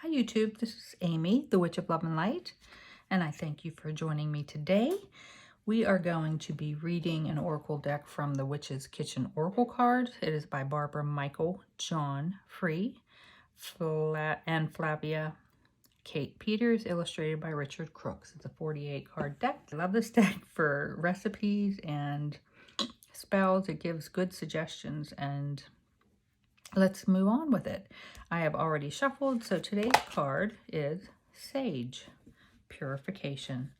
Hi YouTube, this is Amy, the Witch of Love and Light, and I thank you for joining me today. We are going to be reading an oracle deck from the Witch's Kitchen Oracle card. It is by Barbara Meikeljohn-Free and Flavia Kate Peters, illustrated by Richard Crooks. It's a 48 card deck. I love this deck for recipes and spells. It gives good suggestions, and let's move on with it. I have already shuffled, so today's card is Sage, Purification.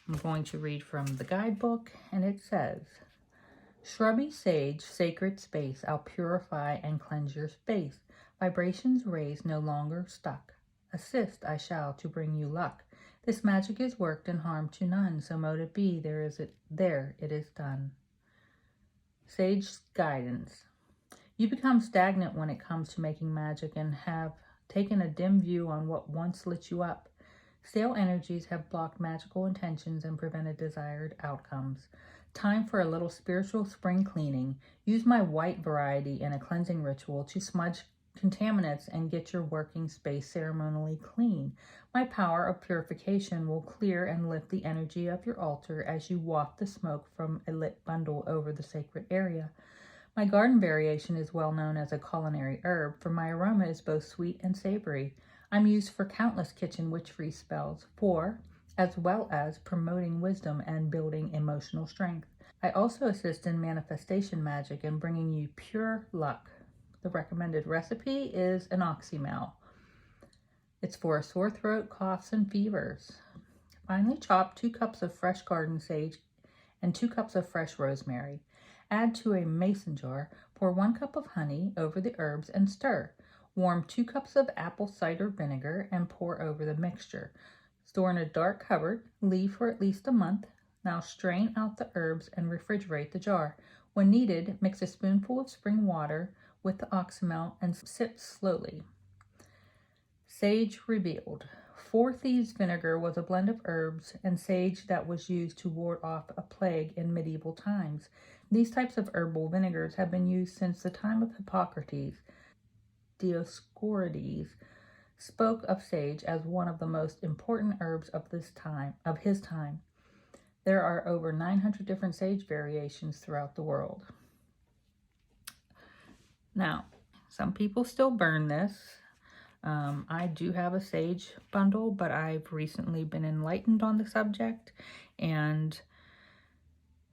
I'm going to read from the guidebook, and it says, Shrubby sage, sacred space, I'll purify and cleanse your space. Vibrations raised, no longer stuck. Assist I shall to bring you luck. This magic is worked and harm to none, so mote it be, there it is done. Sage guidance. You become stagnant when it comes to making magic and have taken a dim view on what once lit you up. Stale energies have blocked magical intentions and prevented desired outcomes. Time for a little spiritual spring cleaning. Use my white variety in a cleansing ritual to smudge contaminants and get your working space ceremonially clean. My power of purification will clear and lift the energy of your altar as you waft the smoke from a lit bundle over the sacred area. My garden variation is well known as a culinary herb, for my aroma is both sweet and savory. I'm used for countless kitchen witch-free spells, as well as promoting wisdom and building emotional strength. I also assist in manifestation magic and bringing you pure luck. The recommended recipe is an oxymel. It's for a sore throat, coughs, and fevers. Finely chop 2 cups of fresh garden sage and 2 cups of fresh rosemary. Add to a mason jar, pour 1 cup of honey over the herbs and stir. Warm 2 cups of apple cider vinegar and pour over the mixture. Store in a dark cupboard, leave for at least a month. Now strain out the herbs and refrigerate the jar. When needed, mix a spoonful of spring water with the oxymel and sip slowly. Sage revealed. 4 Thieves vinegar was a blend of herbs and sage that was used to ward off a plague in medieval times. These types of herbal vinegars have been used since the time of Hippocrates. Dioscorides spoke of sage as one of the most important herbs of his time. There are over 900 different sage variations throughout the world. Now, some people still burn this. I do have a sage bundle, but I've recently been enlightened on the subject, and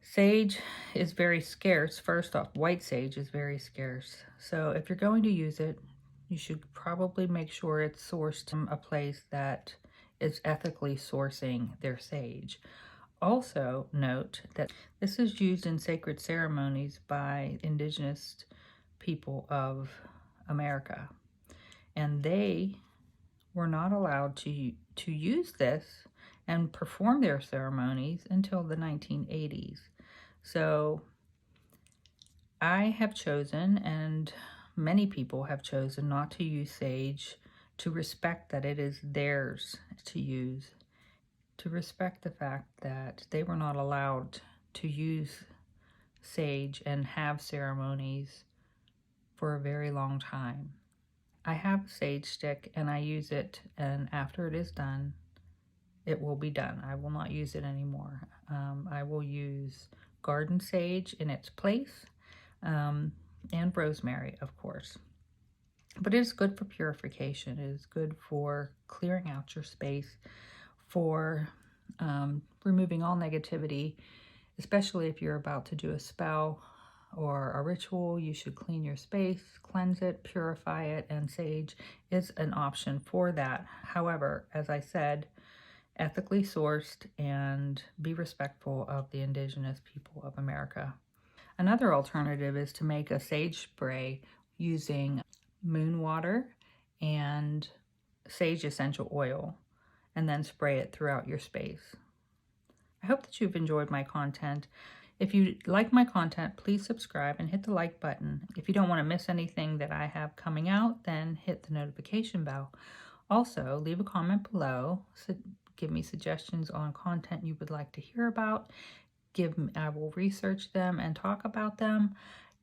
sage is very scarce. First off, white sage is very scarce. So if you're going to use it, you should probably make sure it's sourced from a place that is ethically sourcing their sage. Also note that this is used in sacred ceremonies by indigenous people of America, and they were not allowed to use this and perform their ceremonies until the 1980s. So I have chosen, and many people have chosen, not to use sage, to respect that it is theirs to use, to respect the fact that they were not allowed to use sage and have ceremonies for a very long time. I have a sage stick and I use it, and after it is done, it will be done. I will not use it anymore. I will use garden sage in its place, and rosemary, of course. But it is good for purification. It is good for clearing out your space, for removing all negativity, especially if you're about to do a spell or a ritual. You should clean your space, cleanse it, purify it, and sage is an option for that. However, as I said, ethically sourced, and be respectful of the indigenous people of America. Another alternative is to make a sage spray using moon water and sage essential oil, and then spray it throughout your space. I hope that you've enjoyed my content. If you like my content, please subscribe and hit the like button. If you don't want to miss anything that I have coming out, then hit the notification bell. Also, leave a comment below. Give me suggestions on content you would like to hear about. I will research them and talk about them.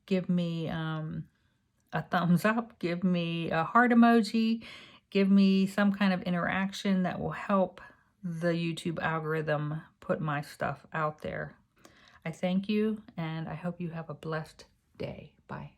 Give me a thumbs up. Give me a heart emoji. give me some kind of interaction that will help the YouTube algorithm put my stuff out there. I thank you, and I hope you have a blessed day. Bye.